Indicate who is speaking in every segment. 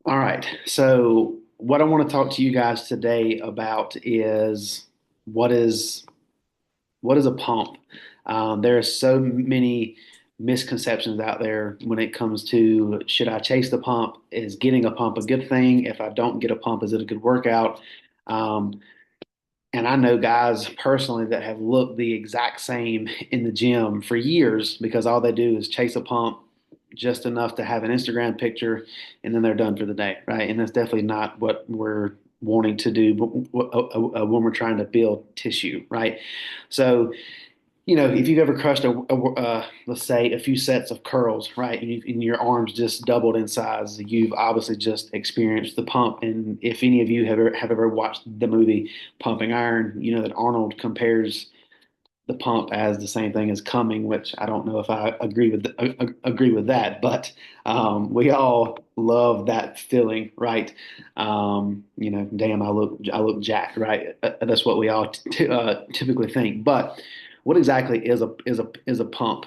Speaker 1: All right. So, what I want to talk to you guys today about is what is what is a pump? There are so many misconceptions out there when it comes to should I chase the pump? Is getting a pump a good thing? If I don't get a pump, is it a good workout? Um, and I know guys personally that have looked the exact same in the gym for years because all they do is chase a pump just enough to have an Instagram picture and then they're done for the day, right? And that's definitely not what we're wanting to do when we're trying to build tissue, right? So if you've ever crushed let's say a few sets of curls, right, and your arms just doubled in size, you've obviously just experienced the pump. And if any of you have ever watched the movie Pumping Iron, you know that Arnold compares the pump as the same thing as coming, which I don't know if I agree with that, but we all love that feeling, right? Damn, I look jacked, right? That's what we all typically think. But what exactly is a pump?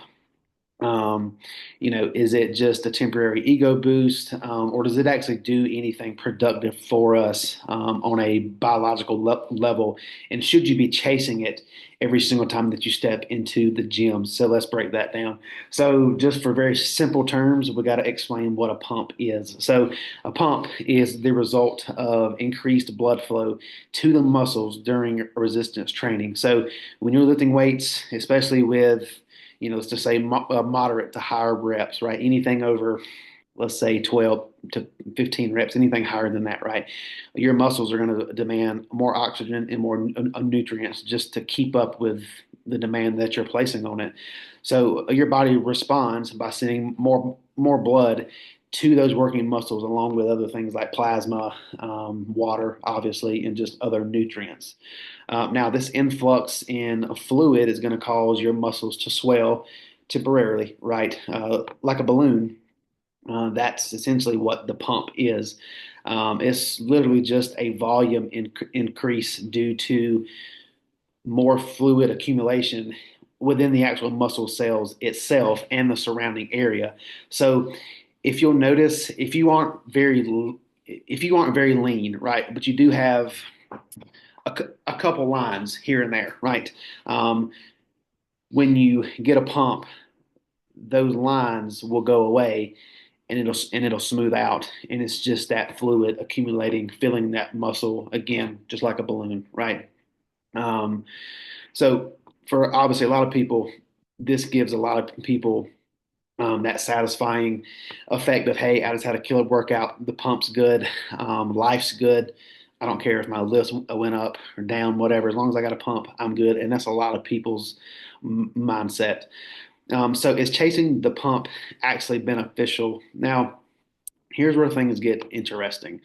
Speaker 1: Um, is it just a temporary ego boost, or does it actually do anything productive for us on a biological level? And should you be chasing it every single time that you step into the gym? So let's break that down. So, just for very simple terms, we got to explain what a pump is. So, a pump is the result of increased blood flow to the muscles during resistance training. So, when you're lifting weights, especially with let's just say moderate to higher reps, right? Anything over, let's say 12 to 15 reps, anything higher than that, right? Your muscles are going to demand more oxygen and more nutrients just to keep up with the demand that you're placing on it. So your body responds by sending more blood to those working muscles, along with other things like plasma, water, obviously, and just other nutrients. Now, this influx in fluid is going to cause your muscles to swell temporarily, right? Like a balloon. That's essentially what the pump is. It's literally just a volume increase due to more fluid accumulation within the actual muscle cells itself and the surrounding area. So, if you'll notice, if you aren't very lean, right, but you do have a couple lines here and there, right? Um, when you get a pump, those lines will go away and it'll smooth out, and it's just that fluid accumulating, filling that muscle again, just like a balloon, right? Um, so for obviously a lot of people, this gives a lot of people that satisfying effect of, hey, I just had a killer workout. The pump's good. Life's good. I don't care if my lifts went up or down, whatever. As long as I got a pump, I'm good. And that's a lot of people's mindset. So is chasing the pump actually beneficial? Now, here's where things get interesting.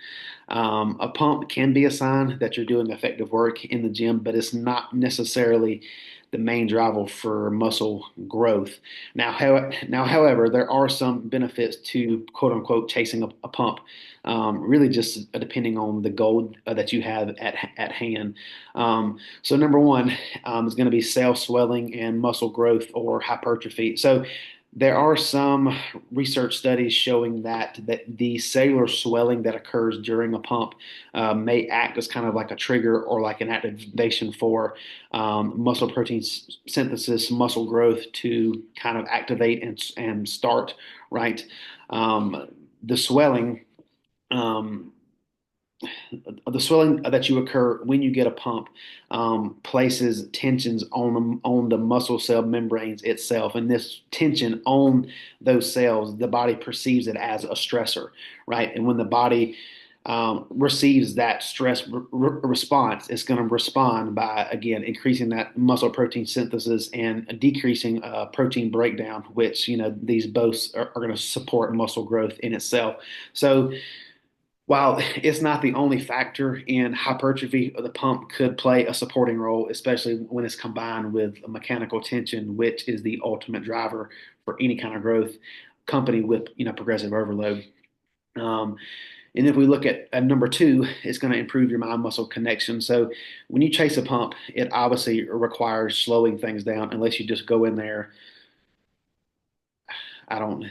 Speaker 1: A pump can be a sign that you're doing effective work in the gym, but it's not necessarily the main driver for muscle growth. However, there are some benefits to quote unquote chasing a pump. Really, just depending on the goal that you have at hand. So, number one is going to be cell swelling and muscle growth or hypertrophy. So, there are some research studies showing that the cellular swelling that occurs during a pump may act as kind of like a trigger or like an activation for muscle protein synthesis, muscle growth to kind of activate and start, right? The swelling. Um, the swelling that you occur when you get a pump places tensions on the muscle cell membranes itself, and this tension on those cells, the body perceives it as a stressor, right? And when the body receives that stress response, it's going to respond by again increasing that muscle protein synthesis and decreasing protein breakdown, which these both are going to support muscle growth in itself. So while it's not the only factor in hypertrophy, the pump could play a supporting role, especially when it's combined with mechanical tension, which is the ultimate driver for any kind of growth, accompanied with progressive overload. Um, and if we look at number two, it's going to improve your mind muscle connection. So when you chase a pump, it obviously requires slowing things down, unless you just go in there. I don't.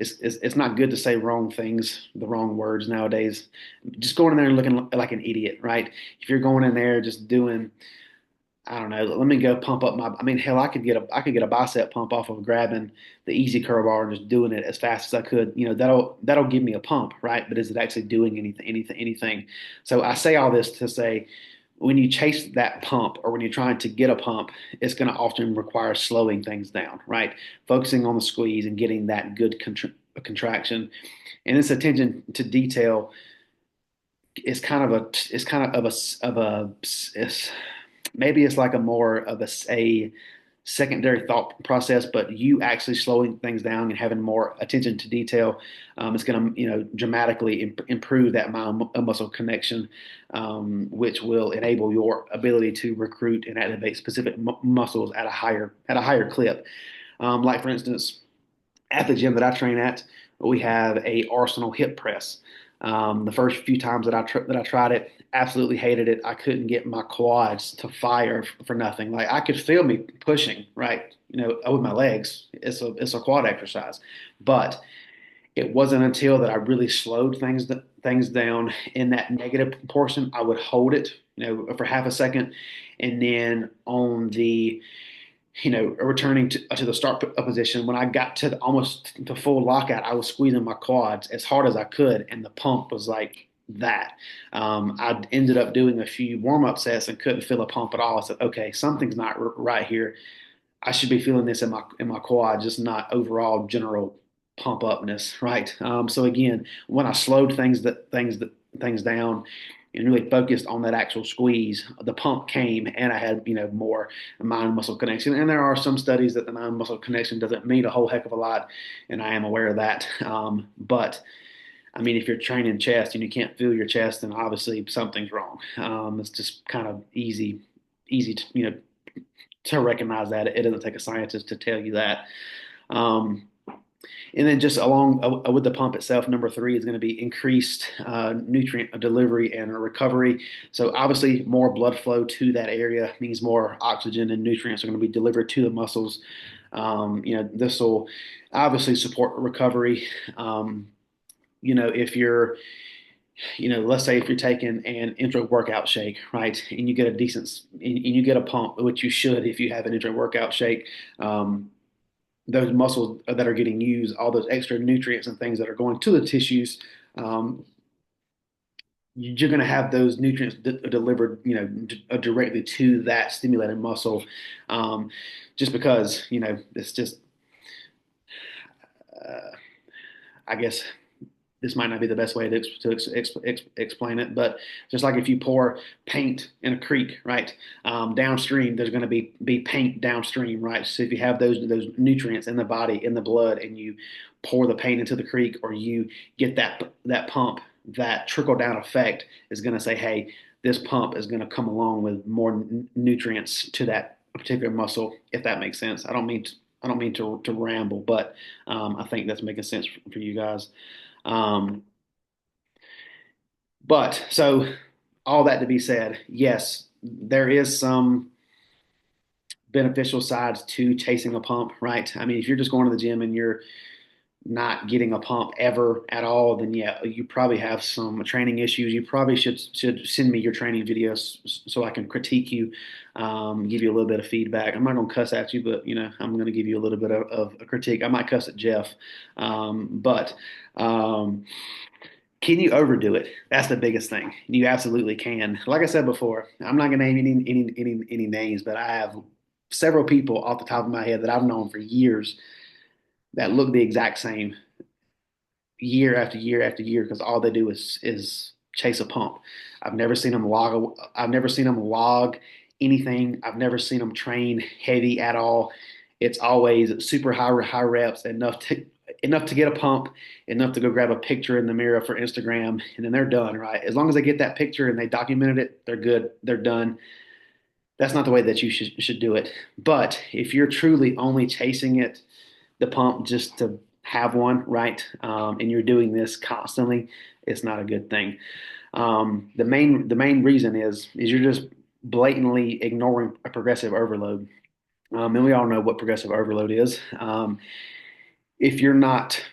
Speaker 1: it's not good to say wrong things, the wrong words nowadays. Just going in there and looking like an idiot, right? If you're going in there just doing, I don't know, let me go pump up my. I mean, hell, I could get a bicep pump off of grabbing the easy curl bar and just doing it as fast as I could. That'll give me a pump, right? But is it actually doing anything? So I say all this to say, when you chase that pump or when you're trying to get a pump, it's going to often require slowing things down, right? Focusing on the squeeze and getting that good contraction, and this attention to detail is kind of a it's, maybe it's like a more of a secondary thought process, but you actually slowing things down and having more attention to detail is going to, dramatically improve that mind muscle connection, which will enable your ability to recruit and activate specific muscles at a higher clip. Like for instance, at the gym that I train at, we have a Arsenal hip press. The first few times that I tried it, absolutely hated it. I couldn't get my quads to fire for nothing. Like I could feel me pushing, right? With my legs. It's a quad exercise, but it wasn't until that I really slowed things down in that negative portion. I would hold it, for half a second, and then on the returning to the start position, when I got to almost the full lockout, I was squeezing my quads as hard as I could, and the pump was like that. I ended up doing a few warm up sets and couldn't feel a pump at all. I said, okay, something's not right here. I should be feeling this in my quad, just not overall general pump upness, right? So again, when I slowed things down and really focused on that actual squeeze, the pump came, and I had more mind muscle connection. And there are some studies that the mind muscle connection doesn't mean a whole heck of a lot, and I am aware of that. But I mean, if you're training chest and you can't feel your chest, then obviously something's wrong. It's just kind of easy to to recognize that. It doesn't take a scientist to tell you that. Um, and then just along with the pump itself, number three is going to be increased nutrient delivery and recovery. So obviously, more blood flow to that area means more oxygen and nutrients are going to be delivered to the muscles. This will obviously support recovery. If you're let's say if you're taking an intra workout shake, right, and you get a decent, and you get a pump, which you should if you have an intra workout shake, those muscles that are getting used, all those extra nutrients and things that are going to the tissues, um, you're going to have those nutrients delivered, directly to that stimulated muscle, um, just because, it's just, uh, I guess this might not be the best way explain it, but just like if you pour paint in a creek, right, downstream, there's going to be paint downstream, right? So if you have those nutrients in the body, in the blood, and you pour the paint into the creek, or you get that pump, that trickle down effect is going to say, hey, this pump is going to come along with more nutrients to that particular muscle, if that makes sense. I don't mean to ramble, but I think that's making sense for you guys. Um, but so all that to be said, yes, there is some beneficial sides to chasing a pump, right? I mean, if you're just going to the gym and you're not getting a pump ever at all, then yeah, you probably have some training issues. You probably should send me your training videos so I can critique you, give you a little bit of feedback. I'm not going to cuss at you, but I'm going to give you a little bit of a critique. I might cuss at Jeff, but can you overdo it? That's the biggest thing. You absolutely can. Like I said before, I'm not going to name any names, but I have several people off the top of my head that I've known for years that look the exact same year after year after year because all they do is chase a pump. I've never seen them log anything. I've never seen them train heavy at all. It's always super high reps, enough to get a pump, enough to go grab a picture in the mirror for Instagram, and then they're done, right? As long as they get that picture and they documented it, they're good. They're done. That's not the way that you should do it. But if you're truly only chasing the pump just to have one, right? And you're doing this constantly, it's not a good thing. The main reason is you're just blatantly ignoring a progressive overload. And we all know what progressive overload is. If you're not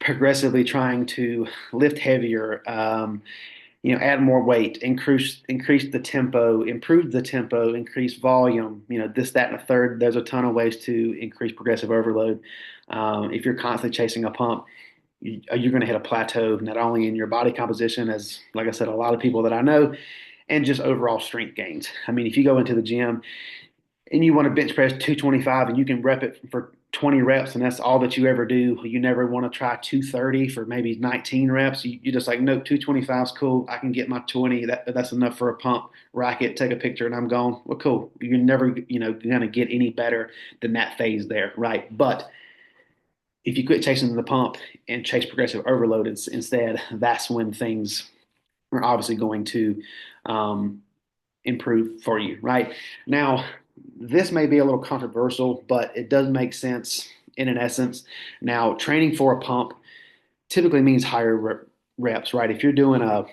Speaker 1: progressively trying to lift heavier, add more weight, increase the tempo, improve the tempo, increase volume, this, that, and a third. There's a ton of ways to increase progressive overload. If you're constantly chasing a pump, you're going to hit a plateau, not only in your body composition, as like I said, a lot of people that I know, and just overall strength gains. I mean, if you go into the gym and you want to bench press 225 and you can rep it for 20 reps and that's all that you ever do, you never want to try 230 for maybe 19 reps. You just like, nope, 225 is cool. I can get my 20. That's enough for a pump. Rack it, take a picture, and I'm gone. Well, cool. You're never, going to get any better than that phase there, right? But if you quit chasing the pump and chase progressive overload instead, that's when things are obviously going to um, improve for you, right? Now, this may be a little controversial, but it does make sense in an essence. Now, training for a pump typically means higher reps, right? If you're doing a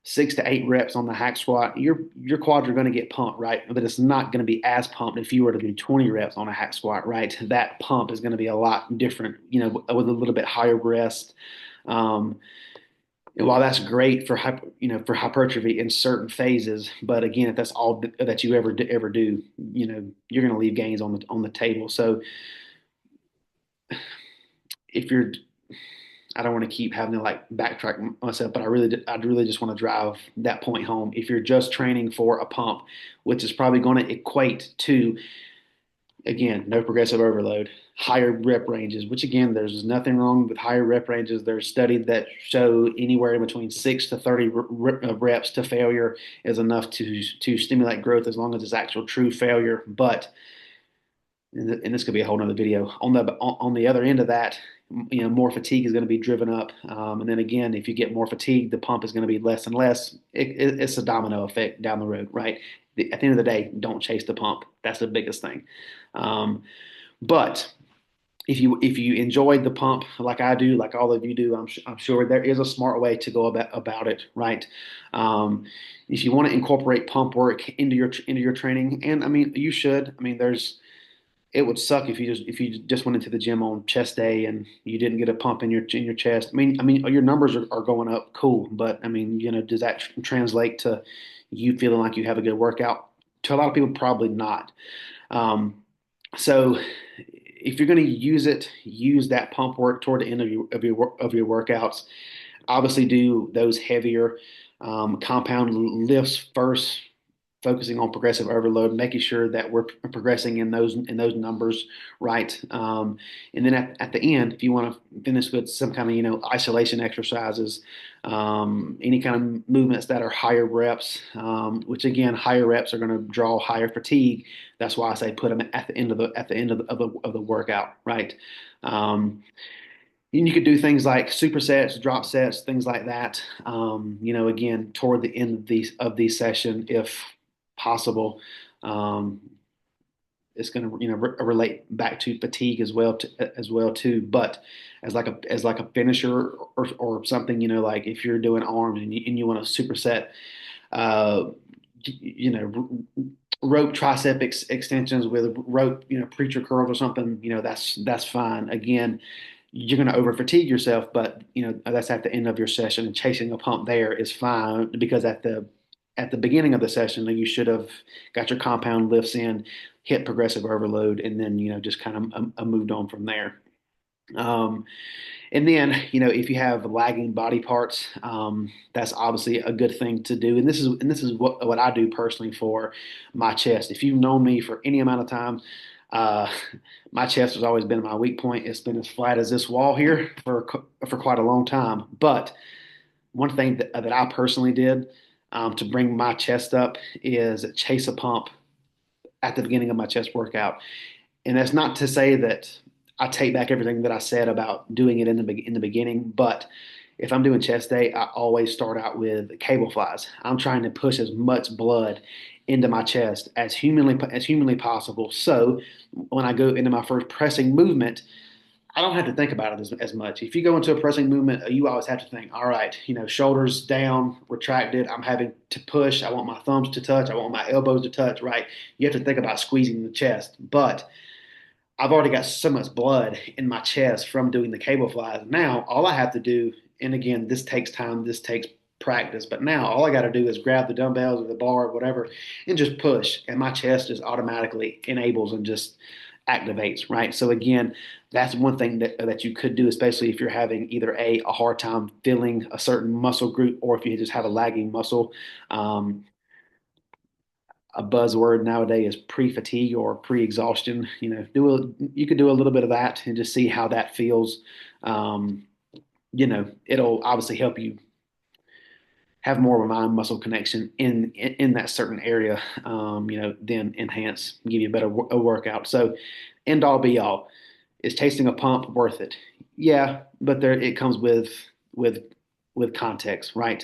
Speaker 1: 6 to 8 reps on the hack squat, your quads are going to get pumped, right? But it's not going to be as pumped if you were to do 20 reps on a hack squat, right? That pump is going to be a lot different, with a little bit higher rest. Um, and while that's great for for hypertrophy in certain phases, but again, if that's all that you ever do, you're going to leave gains on the table. So if you're, I don't want to keep having to like backtrack myself, but I really just want to drive that point home. If you're just training for a pump, which is probably going to equate to, again, no progressive overload, higher rep ranges, which again, there's nothing wrong with higher rep ranges. There's studies that show anywhere in between 6 to 30 reps to failure is enough to stimulate growth as long as it's actual true failure. But and this could be a whole nother video on the other end of that, more fatigue is going to be driven up, and then again, if you get more fatigue, the pump is going to be less and less. It's a domino effect down the road, right? At the end of the day, don't chase the pump. That's the biggest thing. um, but if you enjoyed the pump like I do, like all of you do, I'm sure there is a smart way to go about it, right? Um, if you want to incorporate pump work into your training, and I mean you should. I mean, it would suck if you just went into the gym on chest day and you didn't get a pump in your chest. I mean your numbers are going up, cool, but I mean, does that translate to you feeling like you have a good workout? To a lot of people, probably not. Um, so if you're going to use that pump work toward the end of your workouts. Obviously, do those heavier compound lifts first, focusing on progressive overload, making sure that we're progressing in those numbers, right? And then at the end, if you want to finish with some kind of isolation exercises, any kind of movements that are higher reps, which again, higher reps are going to draw higher fatigue. That's why I say put them at the end of the workout, right? Um, and you could do things like supersets, drop sets, things like that. Again, toward the end of these session, if possible. Um, it's going to relate back to fatigue as well too. But as like a finisher or something, like if you're doing arms and you want to superset, uh, you know, rope tricep extensions with rope, preacher curls or something, that's fine. Again, you're going to over fatigue yourself, but that's at the end of your session, and chasing a pump there is fine because at the beginning of the session, you should have got your compound lifts in, hit progressive overload, and then just kind of moved on from there. Um, and then, if you have lagging body parts, that's obviously a good thing to do. And this is what I do personally for my chest. If you've known me for any amount of time, uh, my chest has always been my weak point. It's been as flat as this wall here for quite a long time. But one thing that I personally did to bring my chest up is chase a pump at the beginning of my chest workout. And that's not to say that I take back everything that I said about doing it in the beginning, but if I'm doing chest day, I always start out with cable flies. I'm trying to push as much blood into my chest as humanly possible. So when I go into my first pressing movement, I don't have to think about it as much. If you go into a pressing movement, you always have to think, all right, shoulders down, retracted. I'm having to push. I want my thumbs to touch. I want my elbows to touch, right? You have to think about squeezing the chest. But I've already got so much blood in my chest from doing the cable flies. Now all I have to do, and again, this takes time, this takes practice, but now all I got to do is grab the dumbbells or the bar or whatever and just push, and my chest just automatically enables and just activates, right? So again, that's one thing that you could do, especially if you're having either a hard time filling a certain muscle group, or if you just have a lagging muscle. Um, a buzzword nowadays is pre-fatigue or pre-exhaustion. You could do a little bit of that and just see how that feels. Um, it'll obviously help you have more of a mind muscle connection in that certain area. Then enhance, give you a better a workout. So, end all be all, is chasing a pump worth it? Yeah, but there it comes with with context, right?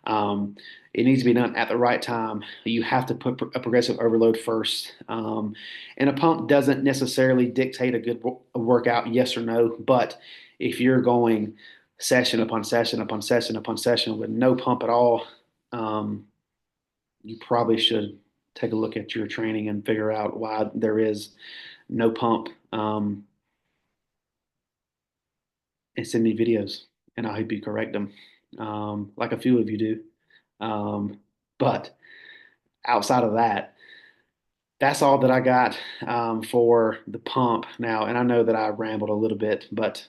Speaker 1: Um, it needs to be done at the right time. You have to put a progressive overload first, and a pump doesn't necessarily dictate a good workout, yes or no. But if you're going session upon session upon session upon session with no pump at all, um, you probably should take a look at your training and figure out why there is no pump. And send me videos, and I'll help you correct them, like a few of you do. But outside of that, that's all that I got for the pump now. And I know that I rambled a little bit, but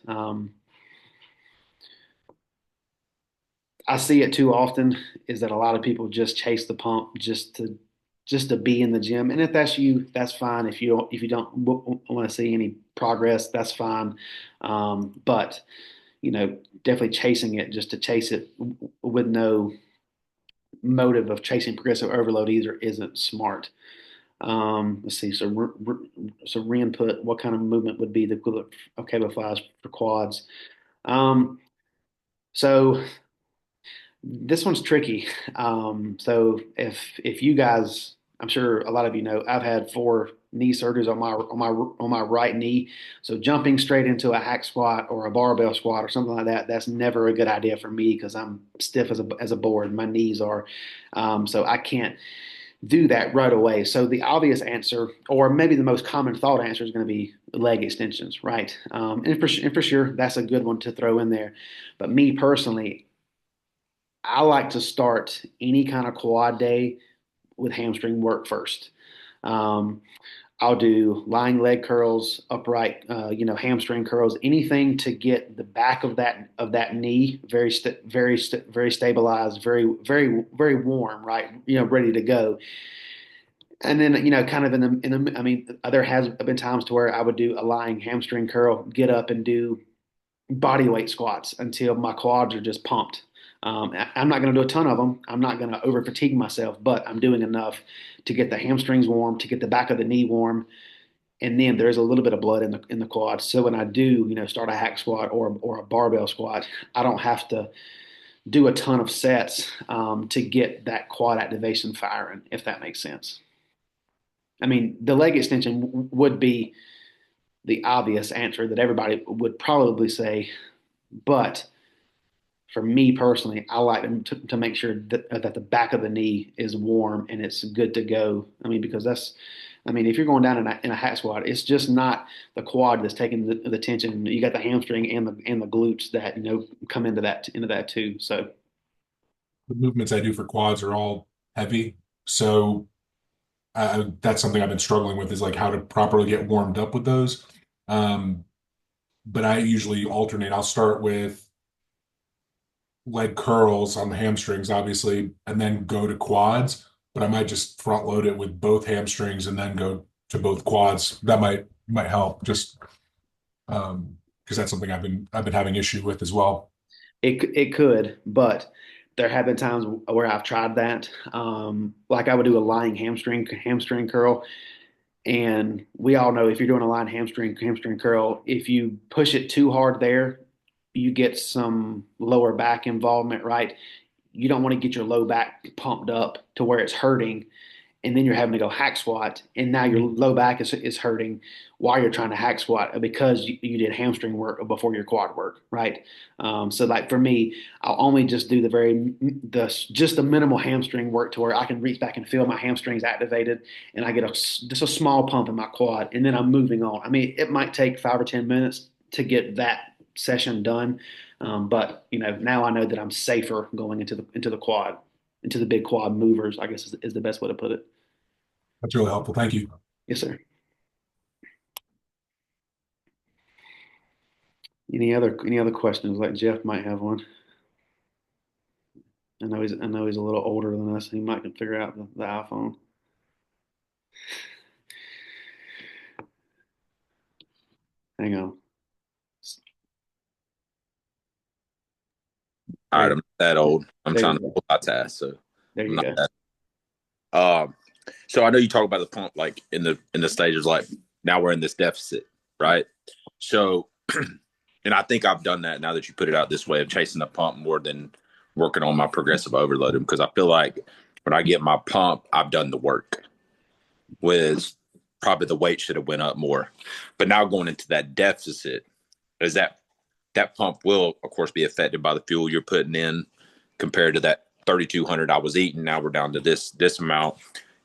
Speaker 1: I see it too often is that a lot of people just chase the pump just to be in the gym. And if that's you, that's fine. If you don't want to see any progress, that's fine. But definitely chasing it just to chase it with no motive of chasing progressive overload either isn't smart. Let's see. So re-input, what kind of movement would be the equivalent of cable flies for quads? Um, so this one's tricky. So if you guys, I'm sure a lot of you know, I've had 4 knee surgeries on my right knee. So jumping straight into a hack squat or a barbell squat or something like that, that's never a good idea for me because I'm stiff as a board. My knees are, so I can't do that right away. So the obvious answer, or maybe the most common thought answer, is going to be leg extensions, right? And for sure, that's a good one to throw in there. But me personally, I like to start any kind of quad day with hamstring work first. Um, I'll do lying leg curls, upright, hamstring curls, anything to get the back of that knee very stabilized, very very very warm, right? Ready to go. And then kind of in the I mean, there has been times to where I would do a lying hamstring curl, get up and do body weight squats until my quads are just pumped. I'm not going to do a ton of them. I'm not going to over fatigue myself, but I'm doing enough to get the hamstrings warm, to get the back of the knee warm, and then there's a little bit of blood in the quads. So when I do, start a hack squat or a barbell squat, I don't have to do a ton of sets to get that quad activation firing, if that makes sense. I mean, the leg extension would be the obvious answer that everybody would probably say, but for me personally, I like to make sure that the back of the knee is warm and it's good to go. I mean, because if you're going down in a hack squat, it's just not the quad that's taking the tension. You got the hamstring and the glutes that come into that too. So
Speaker 2: The movements I do for quads are all heavy. So that's something I've been struggling with is like how to properly get warmed up with those. Um, but I usually alternate. I'll start with leg curls on the hamstrings, obviously, and then go to quads. But I might just front load it with both hamstrings and then go to both quads. That might help just because that's something I've been having issue with as well.
Speaker 1: it could, but there have been times where I've tried that. Like I would do a lying hamstring curl. And we all know if you're doing a line hamstring curl, if you push it too hard there, you get some lower back involvement, right? You don't want to get your low back pumped up to where it's hurting, and then you're having to go hack squat, and now your low back is hurting while you're trying to hack squat because you did hamstring work before your quad work, right? So like for me, I'll only just do just the minimal hamstring work to where I can reach back and feel my hamstrings activated, and I get just a small pump in my quad, and then I'm moving on. I mean, it might take 5 or 10 minutes to get that session done, but now I know that I'm safer going into the quad, into the big quad movers, I guess is the best way to put it.
Speaker 2: That's really helpful. Thank you.
Speaker 1: Yes, sir. Any other questions? Like Jeff might have one. I know he's a little older than us. He might can figure out the iPhone. Hang on.
Speaker 3: All right,
Speaker 1: There,
Speaker 3: I'm not that old. I'm
Speaker 1: there
Speaker 3: trying
Speaker 1: you
Speaker 3: to
Speaker 1: go.
Speaker 3: multitask, so
Speaker 1: There
Speaker 3: I'm
Speaker 1: you
Speaker 3: not
Speaker 1: go.
Speaker 3: that. Um, so I know you talk about the pump like in the stages, like now we're in this deficit, right? So, and I think I've done that now that you put it out this way of chasing the pump more than working on my progressive overloading because I feel like when I get my pump, I've done the work. With probably the weight should have went up more, but now going into that deficit, is that pump will of course be affected by the fuel you're putting in compared to that 3,200 I was eating. Now we're down to this amount.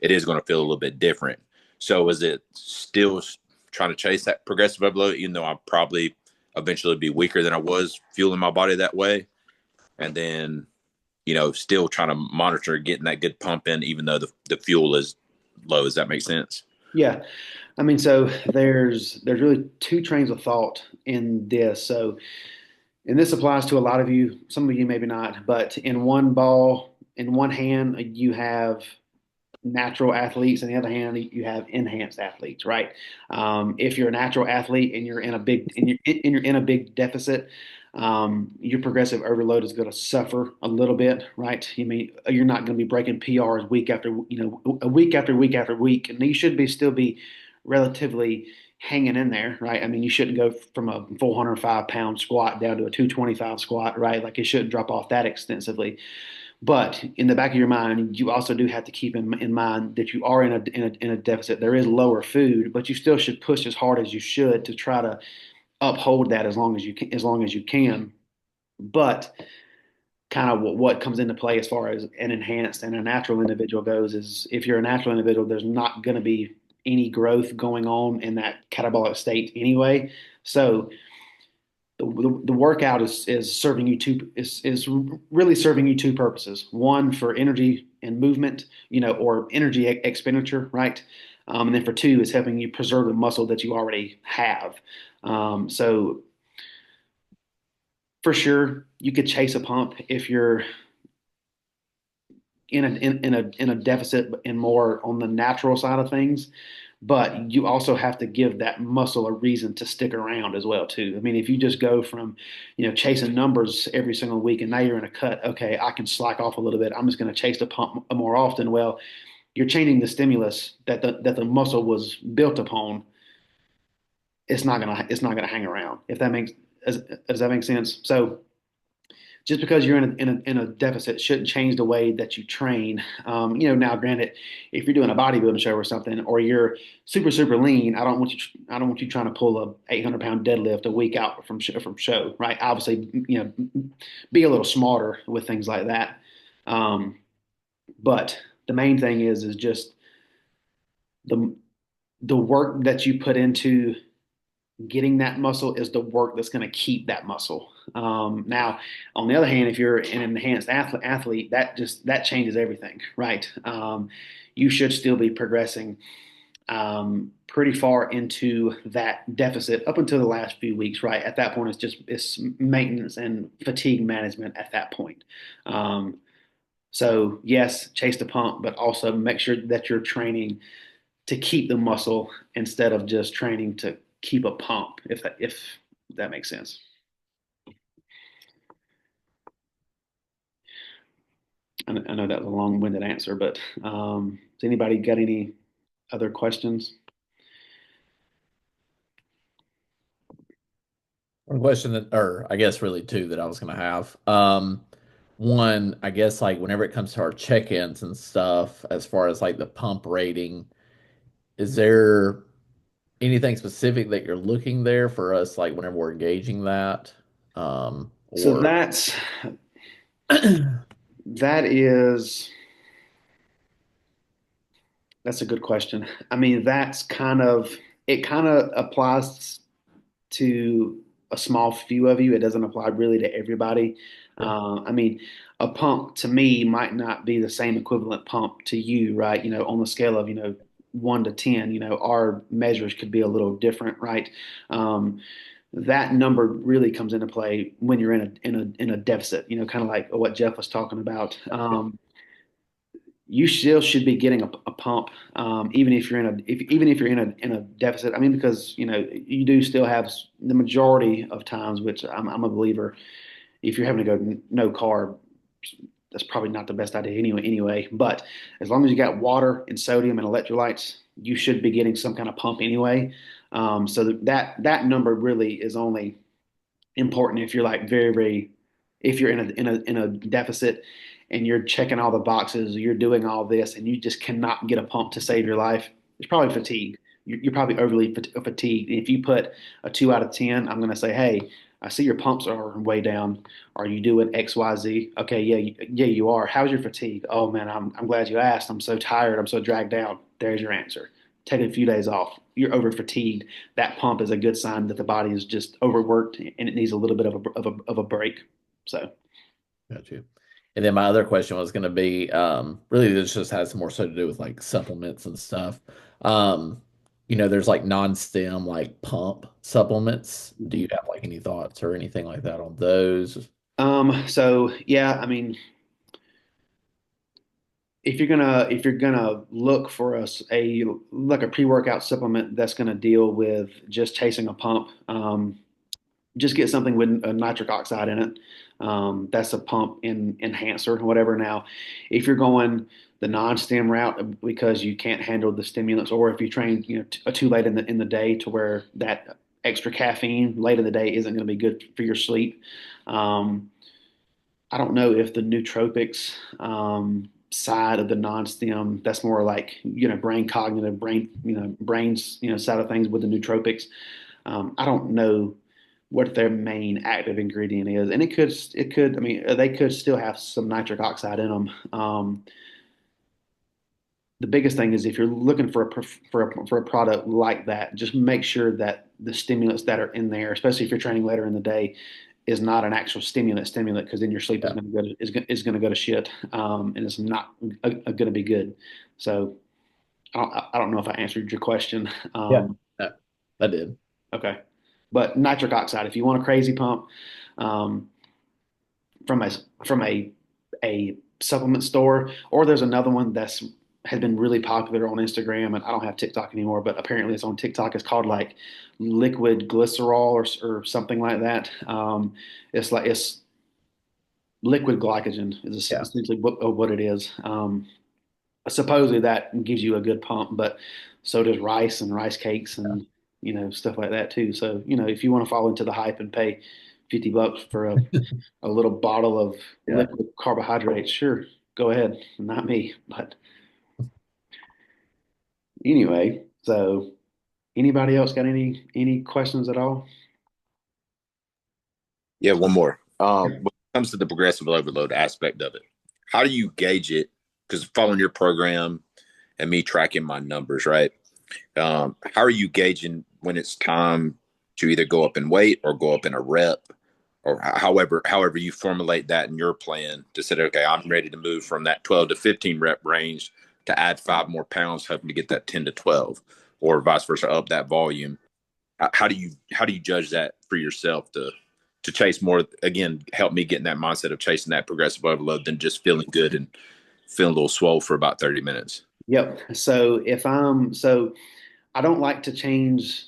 Speaker 3: It is going to feel a little bit different. So is it still trying to chase that progressive overload, even though I'll probably eventually be weaker than I was fueling my body that way? And then, still trying to monitor getting that good pump in, even though the fuel is low. Does that make sense?
Speaker 1: Yeah. I mean, so there's really two trains of thought in this. So, and this applies to a lot of you, some of you maybe not, but in one hand, you have natural athletes, and the other hand, you have enhanced athletes, right? If you're a natural athlete and you're in a big deficit, your progressive overload is going to suffer a little bit, right? You mean you're not going to be breaking PRs week after a week after week after week, and you should be still be relatively hanging in there, right? I mean, you shouldn't go from a 405-pound squat down to a 225 squat, right? Like it shouldn't drop off that extensively. But in the back of your mind, you also do have to keep in mind that you are in a deficit. There is lower food, but you still should push as hard as you should to try to uphold that as long as you can. But kind of what comes into play as far as an enhanced and a natural individual goes is if you're a natural individual, there's not going to be any growth going on in that catabolic state anyway. So the workout is serving you is really serving you two purposes. One for energy and movement, or energy expenditure, right? And then for two is helping you preserve the muscle that you already have. So for sure, you could chase a pump if you're in a deficit and more on the natural side of things. But you also have to give that muscle a reason to stick around as well too. I mean, if you just go from, chasing numbers every single week and now you're in a cut, okay, I can slack off a little bit. I'm just going to chase the pump more often. Well, you're changing the stimulus that the muscle was built upon. It's not gonna hang around. If that makes does that make sense? So just because you're in a deficit shouldn't change the way that you train. Now granted, if you're doing a bodybuilding show or something, or you're super super lean, I don't want you trying to pull a 800-pound deadlift a week out from show, right? Obviously, be a little smarter with things like that. Um, but the main thing is just the the work that you put into getting that muscle is the work that's going to keep that muscle. Now, on the other hand, if you're an enhanced athlete, that changes everything, right? You should still be progressing pretty far into that deficit up until the last few weeks, right? At that point, it's maintenance and fatigue management at that point. So yes, chase the pump, but also make sure that you're training to keep the muscle instead of just training to keep a pump, if that makes sense. I know that was a long-winded answer, but has anybody got any other questions?
Speaker 4: One question that, or I guess really two that I was going to have. one, I guess like whenever it comes to our check-ins and stuff, as far as like the pump rating, is there anything specific that you're looking there for us, like whenever we're gauging that?
Speaker 1: So
Speaker 4: Or
Speaker 1: that is that's a good question. I mean, that's kind of it kind of applies to a small few of you. It doesn't apply really to everybody. I mean, a pump to me might not be the same equivalent pump to you, right? On the scale of, 1 to 10, our measures could be a little different, right? Um, that number really comes into play when you're in a deficit, kind of like what Jeff was talking about. You still should be getting a pump, even if you're even if you're in a deficit. I mean, because you do still have the majority of times, which I'm a believer. If you're having to go no carb, that's probably not the best idea anyway. Anyway, but as long as you got water and sodium and electrolytes, you should be getting some kind of pump anyway. So that number really is only important if you're like very if you're in a deficit and you're checking all the boxes, you're doing all this, and you just cannot get a pump to save your life. It's probably fatigue. You're probably overly fatigued. If you put a 2 out of 10, I'm going to say, hey, I see your pumps are way down. Are you doing X, Y, Z? Okay, yeah, you are. How's your fatigue? Oh man, I'm glad you asked. I'm so tired. I'm so dragged down. There's your answer. Take a few days off. You're over fatigued. That pump is a good sign that the body is just overworked and it needs a little bit of a break. So,
Speaker 4: got you. And then my other question was going to be, really this just has more so to do with like supplements and stuff. Um, there's like non-stem like pump supplements. Do you have like any thoughts or anything like that on those?
Speaker 1: so yeah, I mean, if you're gonna look for us a like a pre-workout supplement that's gonna deal with just chasing a pump, just get something with a nitric oxide in it. That's a pump enhancer, whatever. Now, if you're going the non-stim route because you can't handle the stimulants, or if you train, too late in the day to where that extra caffeine late in the day isn't going to be good for your sleep. Um, I don't know if the nootropics side of the non-stim, that's more like brain cognitive, brains side of things with the nootropics. I don't know what their main active ingredient is, and it could. I mean, they could still have some nitric oxide in them. The biggest thing is if you're looking for a product like that, just make sure that the stimulants that are in there, especially if you're training later in the day, is not an actual stimulant because then your sleep is
Speaker 4: Yeah.
Speaker 1: going to go to is going to go to shit, and it's not going to be good. So I don't know if I answered your question.
Speaker 4: Yeah. Yeah, I did.
Speaker 1: Okay, but nitric oxide, if you want a crazy pump, um, from a supplement store, or there's another one that's has been really popular on Instagram, and I don't have TikTok anymore, but apparently it's on TikTok. It's called like liquid glycerol or something like that. It's liquid glycogen is
Speaker 4: Yeah.
Speaker 1: essentially what it is. Supposedly that gives you a good pump, but so does rice and rice cakes and stuff like that too. So if you want to fall into the hype and pay $50 for a little bottle of
Speaker 4: Yeah.
Speaker 1: liquid carbohydrates, sure, go ahead. Not me, but anyway. So anybody else got any questions at all?
Speaker 3: Yeah, one more. When it comes to the progressive overload aspect of it, how do you gauge it? Because following your program and me tracking my numbers, right? How are you gauging when it's time to either go up in weight or go up in a rep, or however you formulate that in your plan to say, okay, I'm ready to move from that 12 to 15 rep range to add 5 more pounds, hoping to get that 10 to 12, or vice versa, up that volume. How do you judge that for yourself to chase more? Again, help me get in that mindset of chasing that progressive overload than just feeling good and feeling a little swole for about 30 minutes.
Speaker 1: Yep. So I don't like to change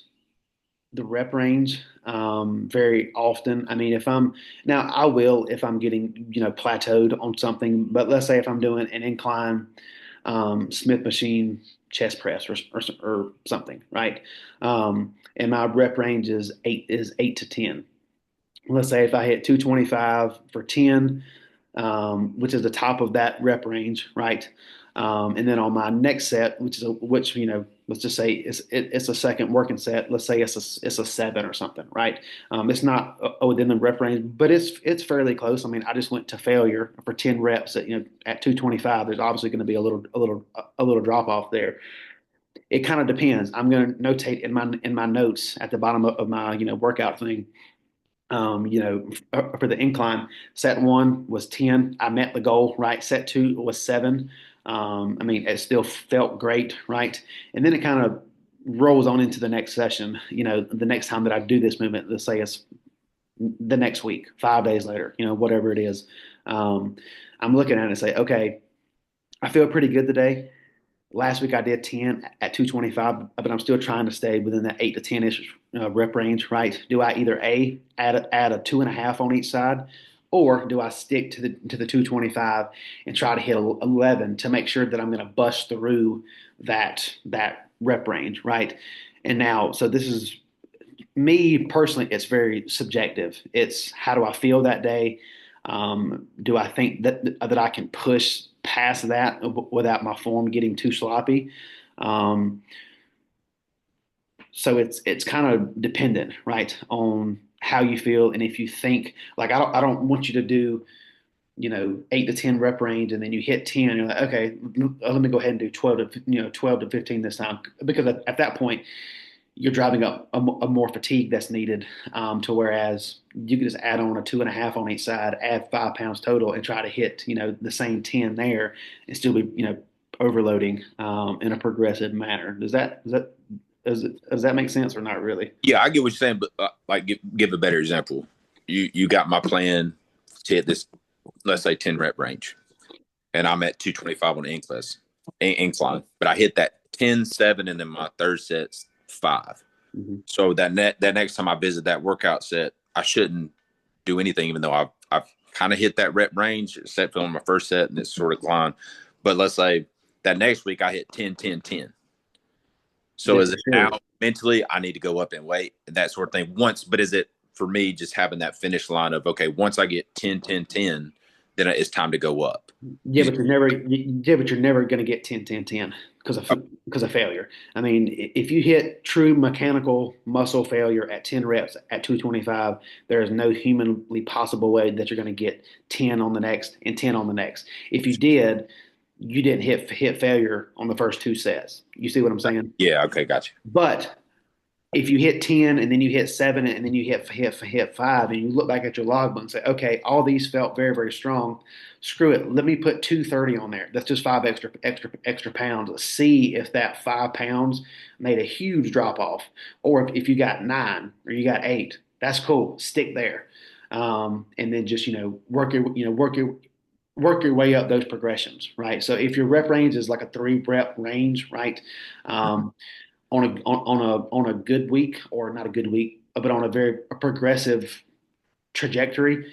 Speaker 1: the rep range very often. I mean, if I'm now, I will if I'm getting plateaued on something. But let's say if I'm doing an incline Smith machine chest press or something, right? And my rep range is 8 to 10. Let's say if I hit 225 for 10, which is the top of that rep range, right? And then on my next set, which let's just say it's a second working set. Let's say it's a 7 or something, right? It's not within the rep range, but it's fairly close. I mean, I just went to failure for 10 reps at 225. There's obviously going to be a little drop off there. It kind of depends. I'm going to notate in my notes at the bottom of my workout thing. For the incline, set 1 was 10. I met the goal, right? Set 2 was 7. I mean, it still felt great, right? And then it kind of rolls on into the next session. The next time that I do this movement, let's say it's the next week, 5 days later, whatever it is. I'm looking at it and say, okay, I feel pretty good today. Last week I did 10 at 225, but I'm still trying to stay within that 8 to 10-ish rep range, right? Do I either add a 2.5 on each side, or do I stick to the 225 and try to hit 11 to make sure that I'm going to bust through that rep range, right? And now, so this is me personally. It's very subjective. It's how do I feel that day? Do I think that I can push past that without my form getting too sloppy? So it's kind of dependent, right, on how you feel, and if you think like I don't want you to do 8 to 10 rep range and then you hit 10 and you're like, okay, let me go ahead and do 12 to 15 this time, because at that point you're driving up a more fatigue that's needed, to whereas you can just add on a 2.5 on each side, add 5 pounds total, and try to hit the same 10 there, and still be overloading in a progressive manner. Does that make sense or not really?
Speaker 3: Yeah, I get what you're saying, but like give a better example. You got my plan to hit this, let's say 10 rep range, and I'm at 225 on the incline, but I hit that 10, 7, and then my third set's 5.
Speaker 1: Mm-hmm.
Speaker 3: So that next time I visit that workout set, I shouldn't do anything, even though I've kind of hit that rep range, except for on my first set and it's sort of climbed. But let's say that next week I hit 10, 10, 10. So is it now mentally I need to go up and weight and that sort of thing but is it for me just having that finish line of, okay, once I get 10, 10, 10, then it's time to go up?
Speaker 1: Yeah, but you're never going to get 10, 10, 10 because of failure. I mean, if you hit true mechanical muscle failure at 10 reps at 225, there is no humanly possible way that you're going to get 10 on the next and 10 on the next. If you did, you didn't hit failure on the first 2 sets. You see what I'm saying?
Speaker 3: Yeah. Okay. Gotcha.
Speaker 1: But if you hit 10 and then you hit 7 and then you hit 5 and you look back at your logbook and say, okay, all these felt very, very strong. Screw it. Let me put 230 on there. That's just 5 extra pounds. Let's see if that 5 pounds made a huge drop off, or if you got 9 or you got 8, that's cool. Stick there. And then just, work your way up those progressions, right? So if your rep range is like a 3 rep range, right? On a good week, or not a good week, but on a very progressive trajectory.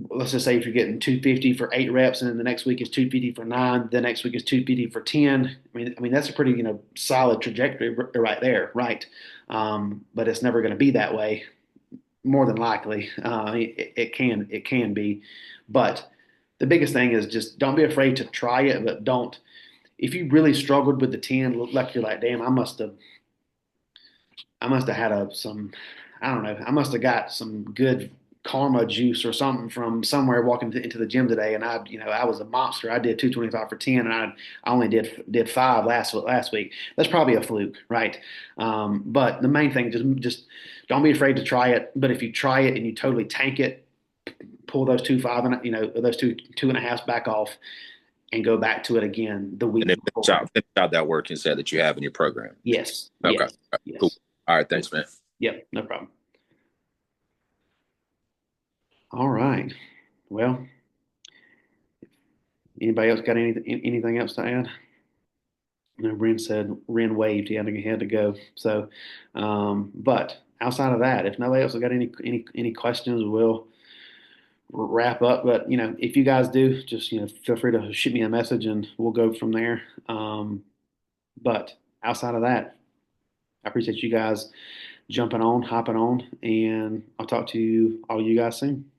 Speaker 1: Let's just say if you're getting 250 for 8 reps, and then the next week is 250 for 9, the next week is 250 for 10. I mean that's a pretty solid trajectory right there, right? But it's never going to be that way. More than likely, it can be, but the biggest thing is just don't be afraid to try it, but don't. If you really struggled with the 10, like you're like, damn, I must have had some, I don't know, I must have got some good karma juice or something from somewhere walking into the gym today, and I was a monster. I did 225 for 10, and I only did 5 last week. That's probably a fluke, right? But the main thing, just don't be afraid to try it. But if you try it and you totally tank it, pull those 2.5 and those 2.5s back off, and go back to it again the week before.
Speaker 3: Finish out that working set that you have in your program.
Speaker 1: Yes.
Speaker 3: Okay.
Speaker 1: Yes.
Speaker 3: Cool. All right. Thanks, man.
Speaker 1: Yep. No problem. All right. Well, anybody else got anything else to add? Ren waved. He had to go. So, but outside of that, if nobody else has got any questions, we'll wrap up. But if you guys do, just feel free to shoot me a message and we'll go from there. But outside of that, I appreciate you guys hopping on, and I'll talk to all you guys soon.